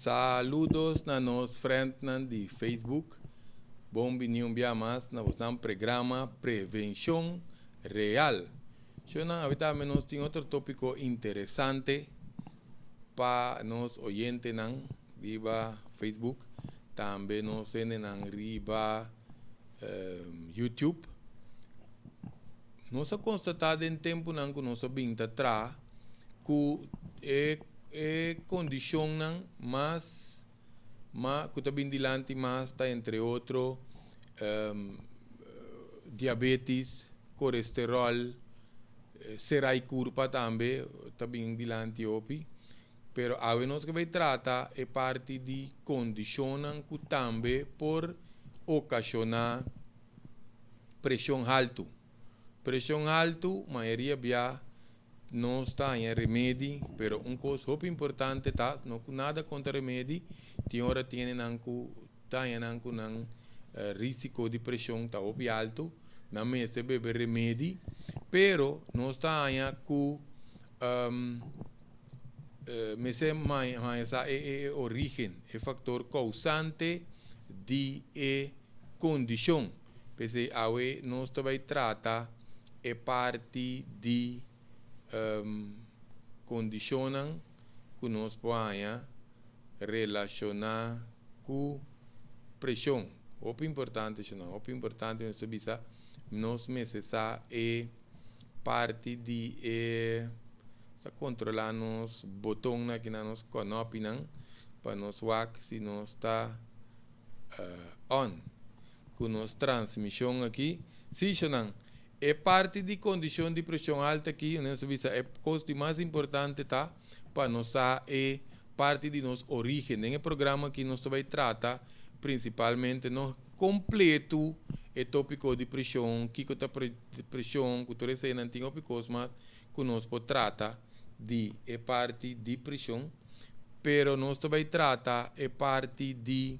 Saludos na nos friend de Facebook. Bom dia mais na nosso programa Prevenção Real. Ahorita menos tem outro tópico interessante para nos oyentes nan riba Facebook, também nos nan riba YouTube. Nós constatado em tempo nan que nós vinta atrás que condição nan mas que está bem dilante mas está entre outros diabetes, colesterol, serai curva também está bem dilante opi. Pero a nós que vai tratar é parte de condição que também por ocasionar pressão alta. Pressão alta, maioria via não está em remédio, pero coisa muito importante tá, não nada contra remédio, tem hora tem nanku tá nanku nang risco de pressão tá muito alto, na mesa bebe remédio, pero não está aí com mese mais é origem, é fator causante de condição, porque awe não está vai tratar é parte de condicionam que nós podemos relacionar com pressão. O importante é saber nós necessitamos parte de controlar nos botões que nós conhecemos para nos ver se nós está on com nossa transmissão aqui. Se não é parte de condição de pressão alta aqui, é coisa mais importante tá para nós é parte de nossa origem. No programa que nós vai tratar principalmente no completo é tópico de pressão, que está pressão, que todos aí não tem tópicos mas que nós pode tratar de é parte de pressão, pero nós vai tratar é parte de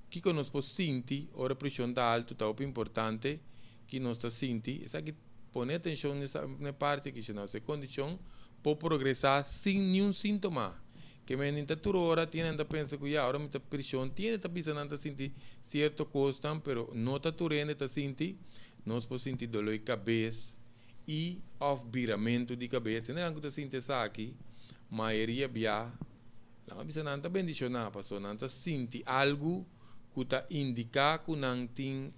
que nós pode sentir, ora pressão tá alta, tá muito importante. Que nós está sentindo, é que põe atenção nessa parte que se condição para progressar sem nenhum sintoma. Que me ainda toda hora tem ainda pensa que agora me está pressão, tem ainda pensando sentir certo coisa, pero não está tudo ainda sentir, nós podemos sentir dor de cabeça e viramento de cabeça. Não é que está sentindo isso aqui, maioria via, não bisa não está bendicionar, passou não está sentir algo que está indicar que não tem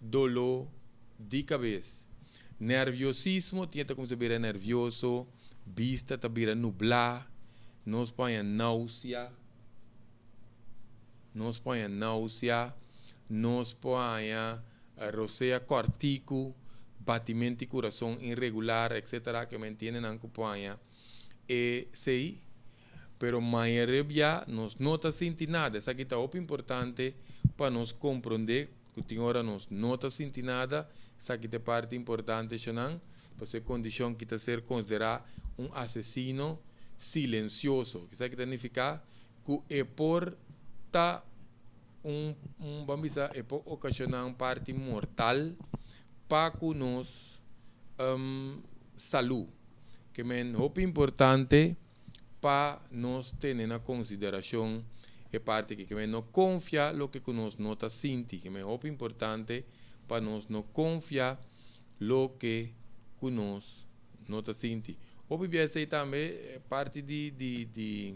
dolor de cabeça. Nerviosismo, tinha como se vira nervioso, vista tá vira nublar, nos põe náusea, nos põe roceia cortico, batimento de coração irregular, etc. que mantém na companhia. E sei, pero maioria nos não está sentindo nada. Isso aqui está muito importante para nos compreender que tem hora nós não está sentindo nada, isso aqui é parte importante, para ser condição que está ser considerado assassino silencioso. Isso aqui significa que é por tá vamos dizer, é por ocasionar parte mortal para que nós saúde, que é muito importante para nós ter na consideração é parte que não confia no que nós não está sentindo, que é muito importante para nós não confiar no que nós não está sentindo. O BBS também é parte de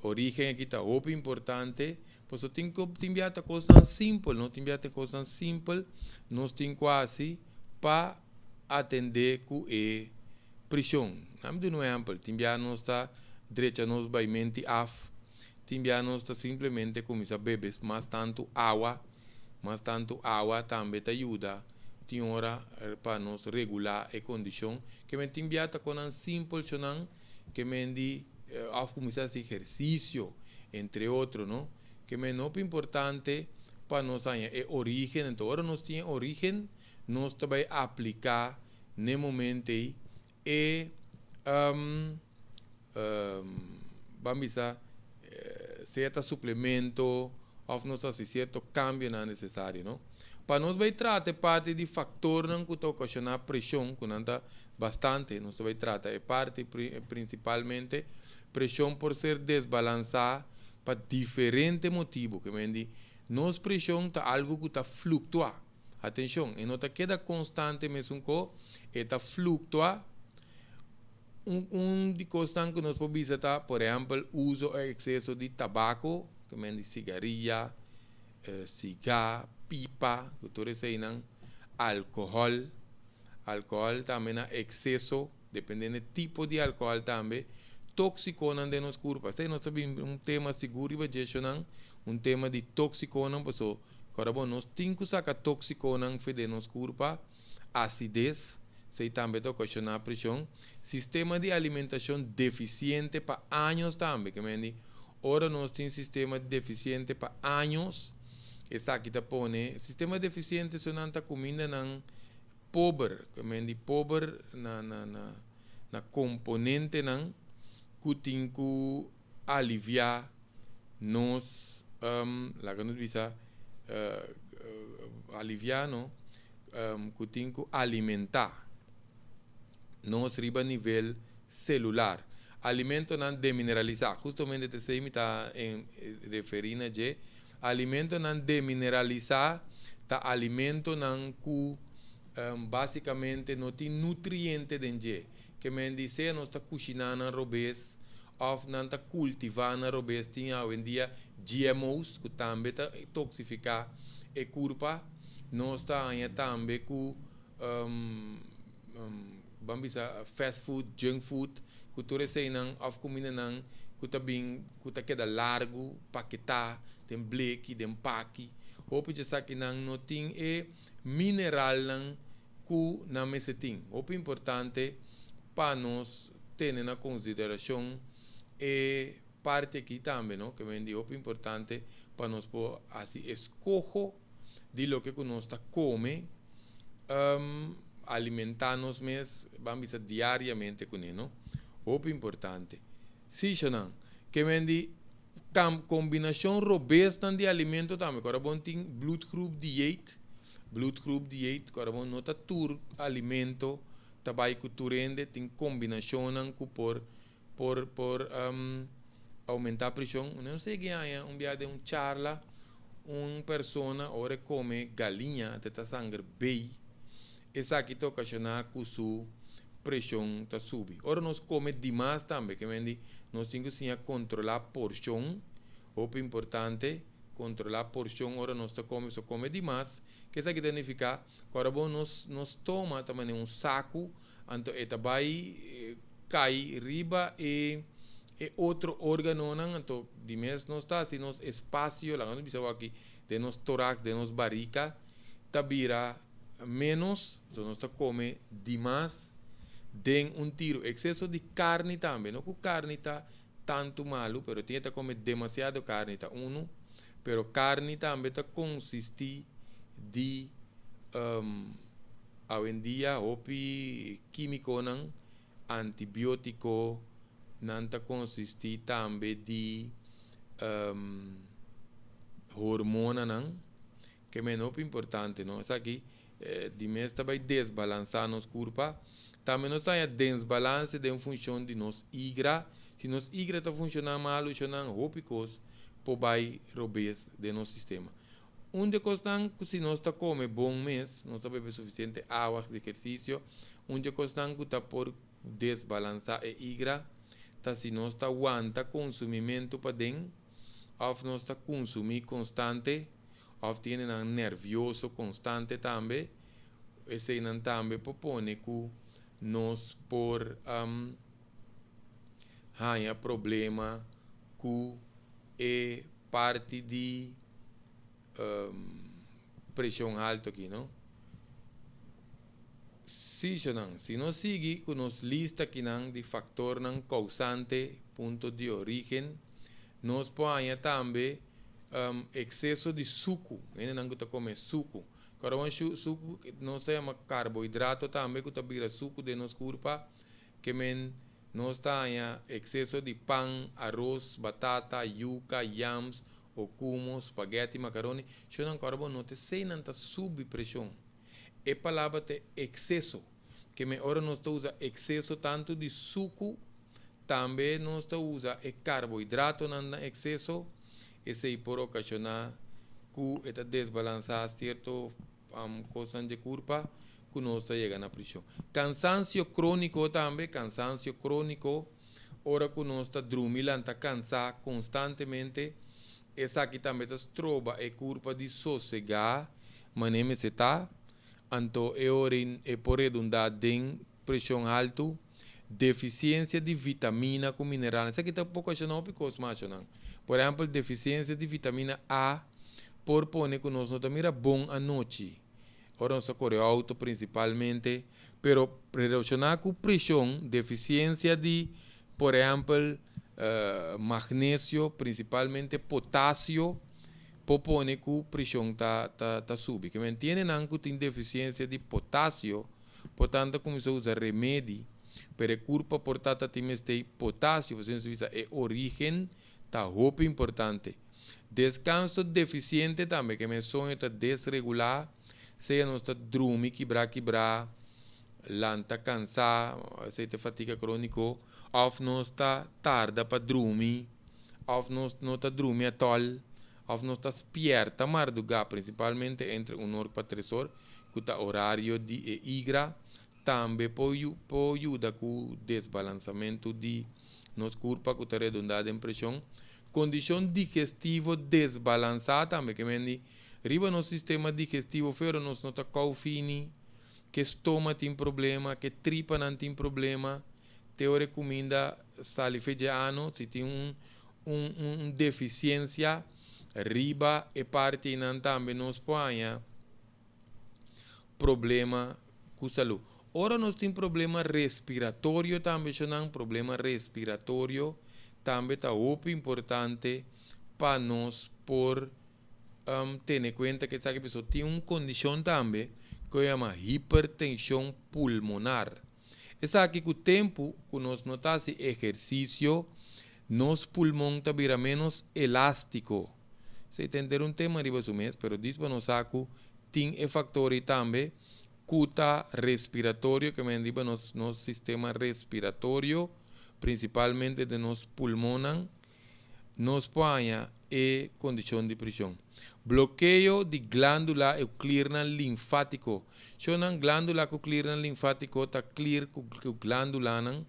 origem aqui está muito importante, por isso tem que enviar coisas simples, não tem enviar coisas simples, nós temos quase para atender com a pressão. Vamos dar um exemplo, tem enviar nós está direita nos vai mente af, timbianos está simplesmente começa a beber mais tanto água também te ajuda, tem hora para nos regular a condição, que me timbia tá com um simples chonan, que me di af começar esse exercício, entre outros, não? Que me não é importante para nós é origem, então agora nós tem origem, nós também aplicar no momento e vamos dizer, certo suplemento, ou não sei se certo cambio não é necessário, não? para nós vai tratar parte de fator não que ocasiona pressão, que não está bastante, nós vai tratar é parte principalmente pressão por ser desbalançada para diferentes motivos, que me diz, nossa pressão está algo que está fluctuar. Atenção, e não está queda constante mesmo que está fluctuar. De constante que nós podemos visitar, por exemplo, uso ou excesso de tabaco, que me diz cigarrilha, cigarro, pipa, que todos aí álcool também excesso, dependendo do tipo de álcool também, tóxico de nos corpo. Se nós sabemos tema seguro e vai tema de tóxico pessoa, agora nós temos que sacar tóxico de nos corpo, acidez, se também ocasiona pressão, sistema de alimentação deficiente para anos também, que me diz, ora nós temos sistema deficiente para anos. Essa aqui está pone sistema deficiente se não está comida não pobre, que me diz pobre na componente não que tem que aliviar nos lá que nós visa aliviar não que tem que alimentar nos riba nível celular. Alimento não demineralizar, justamente te sei me está referindo a alimento não demineralizar, tá alimento não que basicamente não tem nutriente dentro. Que me diz, não está cozinhando robês, ou não está cultivando robês, tem hoje em dia GMOs, que também está toxificar a curva, não está também com fast food, junk food, que todos sei não, ou comida não, que está bem, que está queda largo, paquetar, tem bleque, tem paqui, ou pode ser que não tem mineral não que não me se tem. O importante para nós ter na consideração parte aqui também, não? Que me diz o importante para nós por assim escojo de lo que nós está come, alimentar-nos mesmo, vamos diariamente com ele, não? O importante. Sim, não? Que me diz combinação robusta de alimento também. Agora bom tem blood group diet, agora bom nota tur alimento, também que turende tem combinação que por aumentar a pressão. Não sei que há dia de charla, uma pessoa ora come galinha até sangue bem, essa aqui está ocasionar que sua pressão está subir. Ora nós come demais também, que me diz nós temos que controlar a porção, o importante, controlar a porção, ora nós só come demais, que isso aqui significa, agora bom, nós toma também saco, então eta vai cai riba e outro órgano, então, de mês nós está assim, nos espaço, lá nós vamos aqui, de nos tórax, de nos barriga, tá vira menos, então nós come demais, den tiro, excesso de carne também, não que carne está tanto malo, pero tinha que comer demasiado carne, está pero carne também está consiste de hoje em dia opi químico não, antibiótico, não está consiste também de hormona não, que é muito importante, não? Isso aqui de mês vai desbalançar nos corpo. Também nós temos desbalance de função de nos igra. Se nos igra está funcionando mal, funcionando rópicos, por vai robês de nosso sistema. Onde constan que se nós está come bom mês, nós está bebendo suficiente água de exercício, onde constan que está por desbalançar a igra, tá se nós está aguanta consumimento para dentro, ou nós está consumir constante, ou tem um nervioso constante também, esse não também propõe que nós por há problema que é parte de pressão alta aqui, não? Se nós seguir com nos lista aqui de fator não causante, ponto de origem, nós podemos também excesso de suco, ainda não está comendo suco. Agora, suco não se chama carboidrato também, que está vira suco de nos corpo, que nós temos excesso de pão, arroz, batata, yuca, yams, ou como spaghetti, macaroni, se não carbo não te sei não tá sob pressão. É palavra te excesso, que me ora nós usa excesso tanto de suco, também nós usa e carboidrato na excesso, e se por ocasionar que está desbalançar certo coisa de culpa, que nós chega na pressão. Cansancio crônico também, cansancio crônico, ora que nós está dormindo, está cansado constantemente, essa aqui também está trova é culpa de sossegar, mas nem se está, então é por redundar de pressão alta, deficiência de vitamina com mineral. Isso aqui está pouco achando porque mais por exemplo, deficiência de vitamina A, por pôr que nós não mira bom à noite. Ora, nós corre alto principalmente, pero relacionado com pressão, deficiência de, por exemplo, magnésio, principalmente potássio, propõe que a pressão está subindo. Que me entende que tem deficiência de potássio, portanto, começou a usar remédio, para o corpo, portanto, tem este potássio, você é origem, está roupa importante. Descanso deficiente também, que me sonho está desregular, seja não está dormir, quebrar, lanta cansar, se tem fatiga crônica, ou não está tarde para dormir, ou não está dormir at all, ou não está despierta, madrugar, principalmente entre 1 hora para 3 horas, que está horário de igra, também pode ajudar com o desbalanceamento de nosso corpo, que está redundado em pressão. Condição digestiva desbalançada também, que me riba no sistema digestivo, fero nós não está fini, que estômago tem problema, que tripa não tem problema, teoria comida salifegiano, se tem deficiência, riba e parte não também nos põe problema com saúde. Ora nós temos problema respiratório também, problema respiratório também está muito importante para nós por ter em conta que essa pessoa tem uma condição também que se chama hipertensão pulmonar. Essa aqui com o tempo que nós notamos exercício, nosso pulmão está vira menos elástico. Se entender um tema de isso mesmo, mas diz para nós que tem fatores também cuta respiratório, que me diga nosso sistema respiratório, principalmente de nos pulmões, nos põe e condição de pressão. Bloqueio de glândula euclirna linfático. Se a glândula euclirna linfático está clear com a glândula,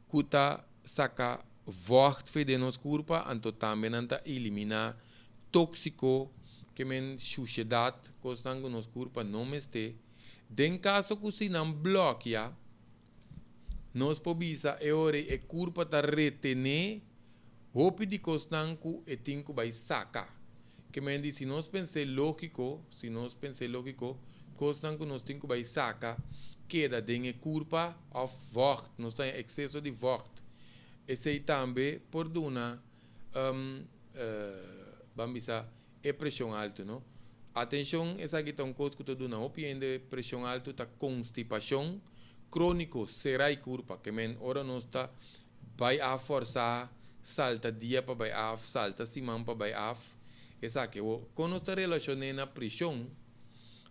que está saca vocht de nos corpo, então também está eliminar tóxico que men suciedade constante no nos corpo não este. Den caso que se não bloqueia, nós podemos e corpo está retener roupa de constante e tem que vai sacar. Que me diz, se nós pensamos lógico, constante nós tem que vai sacar, queda dentro do corpo of vocht, nós tem excesso de vocht. Esse também por uma vamos dizer, é pressão alta, não? Atenção, essa aqui está um coisa que tu não opende pressão alta, está constipação crônico, será e curva, que men ora não está vai a forçar salta dia para vai a salta semana para vai a essa aqui, quando está relacionado na pressão,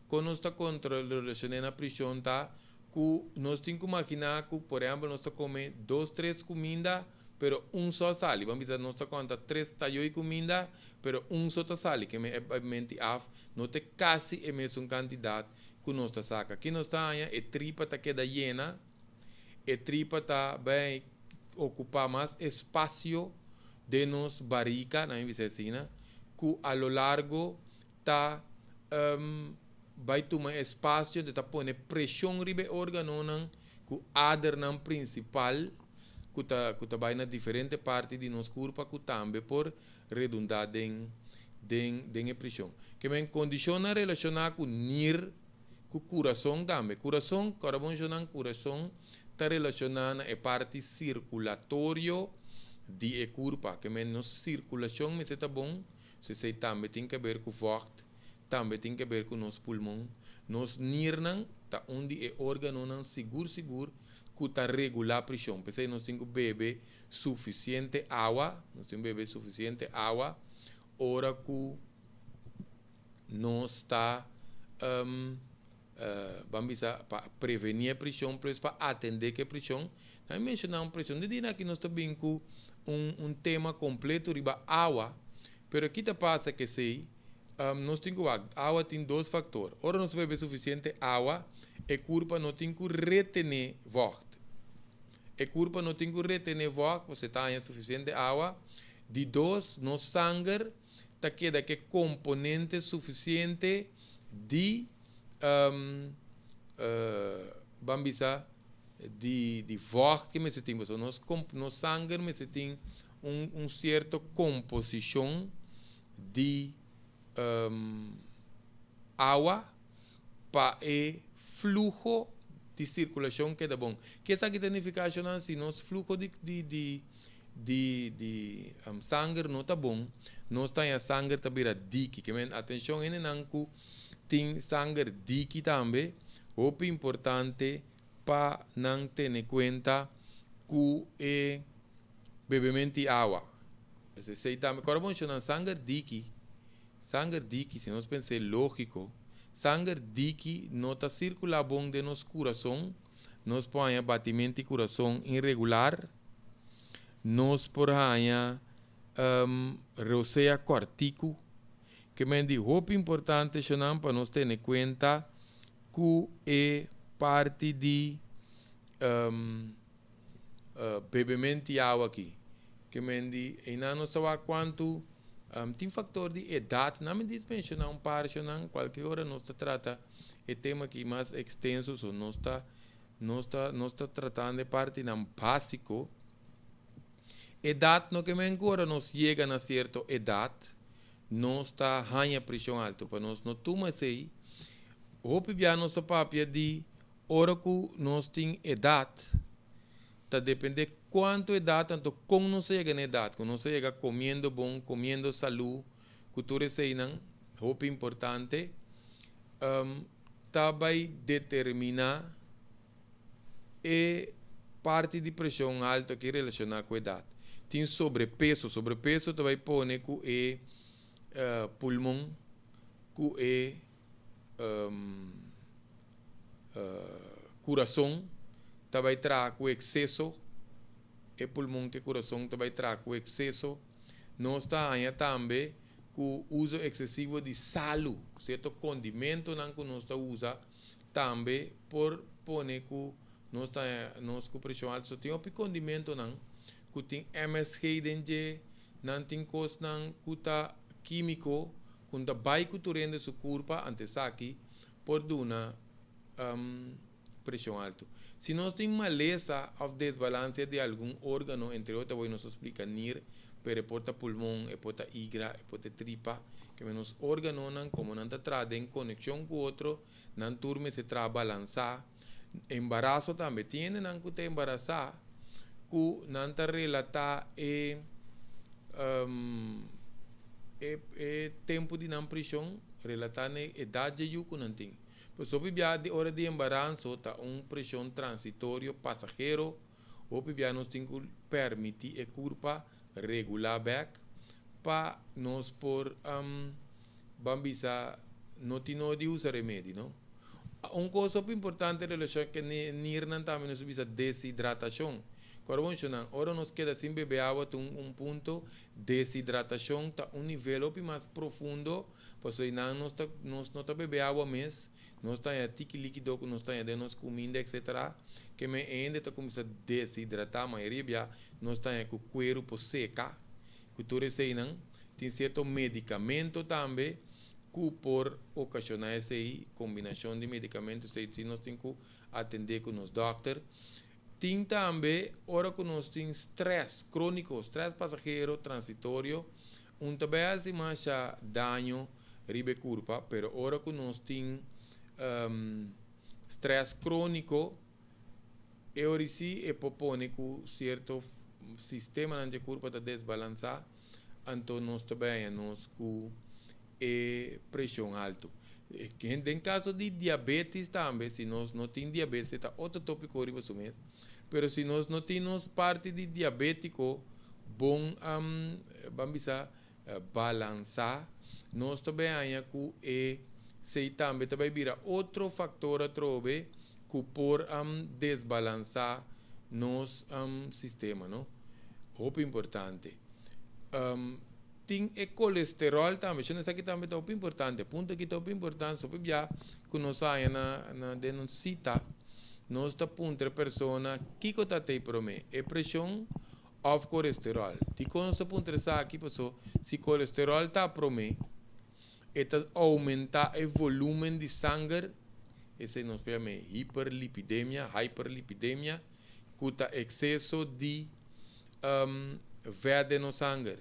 quando está contra relacionado na pressão, tá, que nós temos que imaginar que, por exemplo, nós está comendo 2, 3 comidas, pero só sale. Vamos dizer, nós está conta 3 talhões de comida, pero só sale, que é mente af, não tem quase a mesma quantidade que nós está saca. Aqui nós está a tripa está queda llena, a tripa está bem ocupar mais espaço de nos barriga, na vicina, que a lo largo está vai tomar espaço de estar pondo pressão ribe órgão que o adernam principal que tá vai na diferente parte de nosso corpo que também por redundar em pressão. Que me condiciona relacionar com nir, com o coração também. Coração está relacionado a parte circulatória de corpo. Que me nossa circulação me está bom, se também tem que ver com forte, também tem que ver com nosso pulmão. Nos nirnan tá onde é órgão seguro que está regular a pressão. Porque nós temos que beber suficiente água, hora que nós está vamos dizer, para prevenir a pressão, para atender a pressão. Nós mencionamos pressão. De dia que nós estamos com tema completo sobre água, mas aqui está passa que sei, nós temos água tem dois fatores. Ora nós bebemos suficiente água, e culpa não tem que retener vocht. E culpa não tem que retener vocht, você tem suficiente água. De dois, no sangue, tá queda que componente suficiente de bambisa de vocht que me se tem. No sangue me se tem certa composição de água para o fluxo de circulação que é bom. Que essa significa se nosso fluxo de sangue não está bom, nós temos sangue também dique, que atenção, ele não tem sangue dique também, o importante para não ter em conta que é bebimento de água. Você sei também, quando vamos chamar sangue dique, se nós pensamos lógico, sangue dique não está circulando bom de nosso coração, nós põe batimento de coração irregular, nós por aí roceia cortico, que me diz muito importante para nós ter em conta que é parte de bebimento de água aqui. Que me diz, e não sabe quanto tem fator de idade, não me diz mencionar par, qualquer hora nós trata o tema aqui mais extenso, so nós está tratando de parte não básico. Idade no que me agora nós chega na certa idade, nós está ganha pressão alta para nós não toma sei. O pibia nossa papia de hora que nós tem idade, tá depende quanto idade tanto como nós chega na idade, quando nós chega comendo bom, comendo saúde, cultura sei não, o importante, tá vai determinar e parte de pressão alta que relaciona com a idade. Tem sobrepeso também põe que é pulmão, que é coração, também traz com excesso, e pulmão que coração também traz com excesso. Nós está também com o uso excessivo de sal, certo condimento que nós usa também por pôr que nós com pressão alta, tem um condimento que tem MSG dentro, não tem coisa que está químico, que está bem culturando seu corpo antes aqui, por dar pressão alta. Se nós temos maleza ou desbalance de algum órgão, entre outros, vou nos explicar nir, pero porta pulmão, porta hígado, porta tripa, que menos órgãos como não está em conexão com o outro, não turma se tra balançar. Embaraço também tem, não que te embaraçar, que não está relatar tempo de não pressão, relatar a idade de que não tem. Por isso, de hora de embaraço, está pressão transitório, passageiro, ou nós temos que permitir a curva regular back para nós por bambisa não tinha de usar remédio, não? Coisa importante em relação que nirnan também nós bisa desidratação. Quando ora nós queda sem beber água, tem ponto desidratação, tá nível mais profundo, porque nós não está beber água mesmo, nós está tique líquido, nós está de nós comida, etc. Que me ainda está começando a desidratar, a maioria nós está com o cuero por seca, que tudo isso aí não, tem certo medicamento também, que por ocasionar essa combinação de medicamentos, se nós temos que atender com os doctores. Tem também, hora que nós temos estresse crônico, estresse passageiro, transitório, também hace mais dano ribe curva, pero hora que nós temos estresse crônico, eu si e propone que certo sistema na curva está desbalançado, então nós também nós com pressão alta. Em caso de diabetes também, se nós não temos diabetes, está outro tópico horrível mesmo. Mas se nós não temos parte de diabético, bom, vamos dizer, balançar, nós também ainda que se também vira outro fator a trobe que por desbalançar nos sistema, não? Muito importante. Tem colesterol também, isso aqui também é muito importante. Ponto que é muito importante, sobre já que nós aí na denuncia, nós está ponto a pessoa que está tem para mim, é pressão ou colesterol. E quando nós ponto aqui pessoa, se colesterol está para mim, está aumenta o volume de sangue, esse nós chamamos hiperlipidemia, hyperlipidemia, que está excesso de verde no sangue.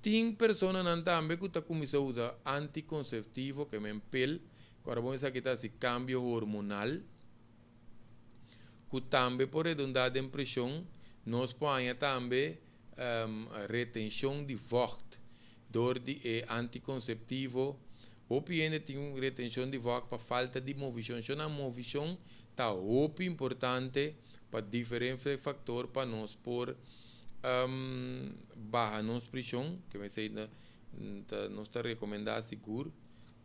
Tem pessoas também que estão começando a usar anticonceptivo, que é pele, agora vamos aqui está esse cambio hormonal, que também por redundar de pressão, nós podemos também retenção de vocht, door de anticonceptivo, ou tem retenção de vocht para falta de movição. A movição está muito importante para diferentes fatores para nós por baja nossa pressão, que vai ser nós está recomendado seguro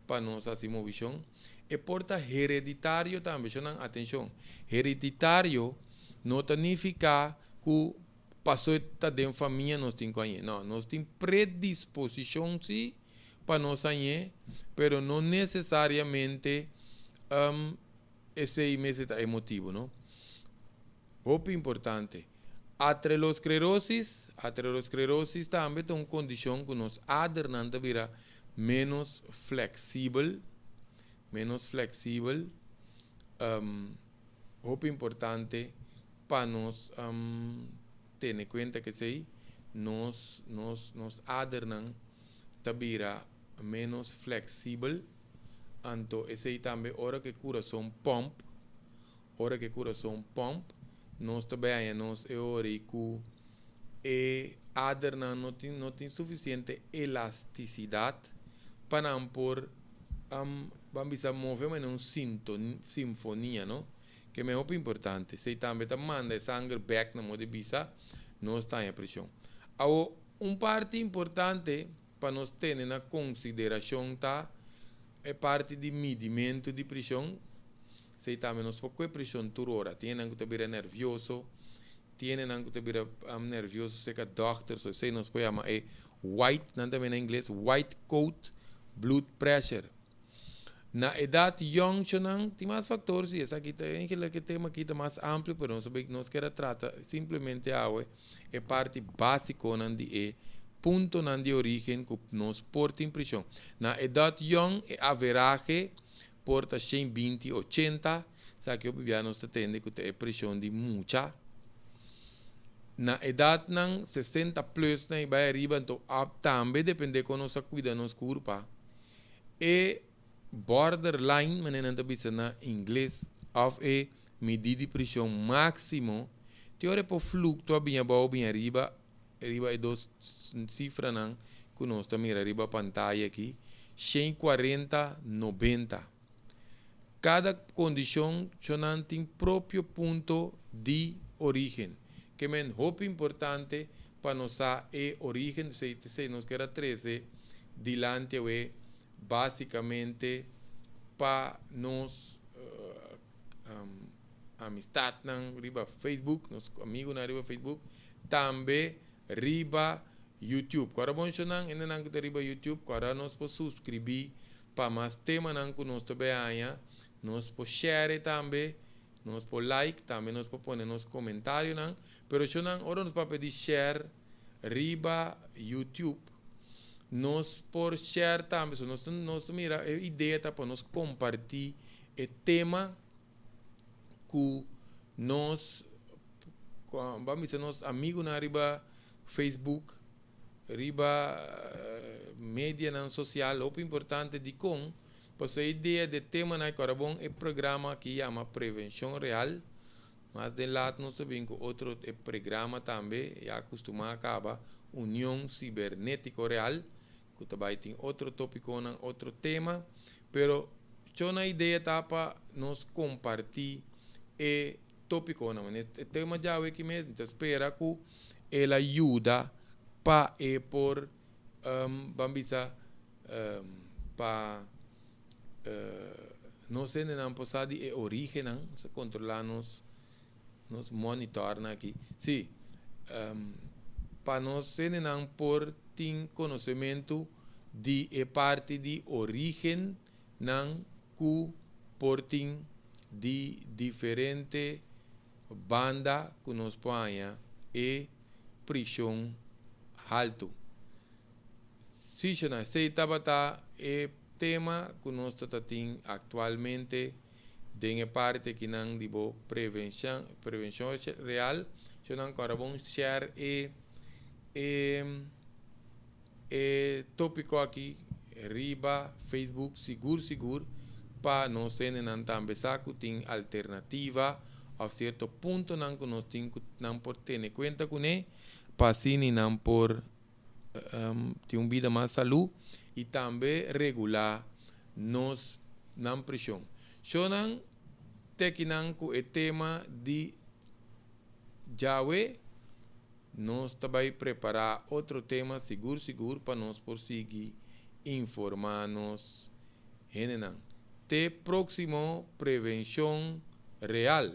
para nós assim movição. E porta hereditário também, atenção, hereditário não significa que passou tá dentro da família nós tem conhece, não, nós tem predisposição sim para nós conhecer, pero não necessariamente esse mês é emotivo, não? Muito importante. Aterosclerosis também é uma condição que nos adernante vira menos flexível, muito importante para nós ter em conta que sei nos adernante vira menos flexível, então esse também hora que coração pump, nós também nós eorico e aderna não tem suficiente elasticidade para não por vamos mover mas não sinfonia, não? Que é muito importante. Se também manda sangue back na moda bisa, não está em pressão. Agora, parte importante para nós ter na consideração tá é parte de medimento de pressão. Se também nós pouco pressão por hora, tem que estar nervioso, tem que estar nervioso, se que doctor, se nós podemos chamar white, não também em inglês, white coat blood pressure. Na idade young, tem mais fatores, e essa aqui tem que tema aqui mais amplo, para nós saber que nós queremos tratar simplesmente é parte básica de ponto de origem que nós porta impressão. Na idade young, a average porta 120, 80, sabe que o nós tende que tem pressão de muita. Na idade 60 plus, vai arriba, então também depende de como nós cuidamos nossa curva. E borderline, maneira de na inglês, of medida de pressão máximo, teoria por fluctua bem abaixo, bem arriba é duas cifras que nós estamos arriba a pantalla aqui, 140, 90. Cada condição tem próprio ponto de origem, que é muito importante para nós a origem, se nós queremos trazer dilante basicamente para nós amistad na riba Facebook, nos amigos na riba Facebook, também riba YouTube. Quando bom nang ina nang kita riba YouTube, quando nós po subscrever para mais tema nang que nós também aí, nós po share também, nós po like também, nós po poner nos comentário nang, pero so nang ora nós pa pedir share riba YouTube. Nós por share também, nós mira a ideia tá para nós compartilhar o tema que nós vamos dizer nós amigos na riba Facebook, riba mídia não social, o importante de com, pois a ideia de tema na Corabon é programa que chama Prevenção Real, mas de lado nós sabemos que outro programa também já costuma acabar União Cibernética Real, que também tem outro tópico, outro tema, pero a ideia tá para nós compartilhar e tópico, este tema já é que mesmo espera que ele ajuda para por bambisa pa nós não posadi e origem se controlar nos monitor aqui sim para nós não por ter conhecimento de parte de origem não que por ter de diferente banda que nos põe e prisão alto. Se não sei tabata é tema que nós tratamos atualmente de parte que não digo prevenção real, se não agora vamos share tópico aqui riba Facebook seguro para nós não também saco tem alternativa a certo ponto não que nós não por ter conta com ele para assim não por ter uma vida mais saúde e também regular nos não pressão. So não tequinan com o tema de Yahweh nós também preparar outro tema seguro para nós conseguir informar-nos. Te próximo prevenção real.